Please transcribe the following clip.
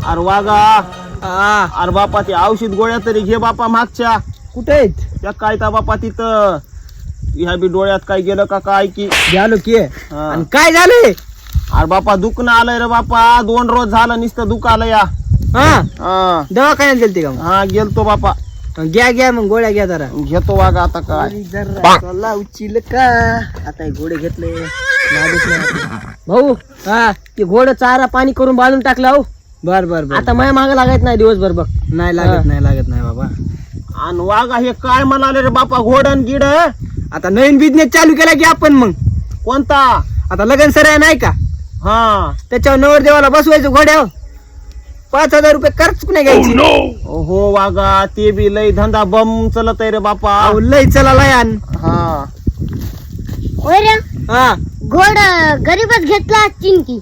अरे वागा अरे बापा ते औषध गोळ्या तरी घे बापा मागच्या. कुठे आहेत? त्या काय ता बापा तिथं ह्या बी डोळ्यात काय गेलं का काय की. झालो की हा. आणि काय झालंय? अरे बापा दुखणं आलंय रे बापा 2 रोज झालं नुसतं दुख आलं या. हा दवाखान्यात गेलते का? हा गेलतो बापा. घ्या मग गोळ्या घ्या जरा. घेतो वागा आता काय. जरा उचील का आता हे घोडे घेतले भाऊ. हा ते घोडं चारा पाणी करून बांधून टाकला. हो बर बर आता माझ्या मागं लागायच नाही दिवसभर बघ. नाही लागत नाही बाबा. आणि वागा हे काय म्हणाले रे बापा घोडण गिड. आता नवीन बिझनेस चालू केला की आपण. मग कोणता? आता लगन सराय नाही का? हा त्याच्यावर नवरदेवाला बसवायचं घोड्यावर. 5,000 रुपये खर्च नाही घ्यायची. हो वागा ते बी लय धंदा बम चलत आहे रे बापा. लय चला लयान. हा ओय रे हा घोड गरीबच घेतला चिंकी.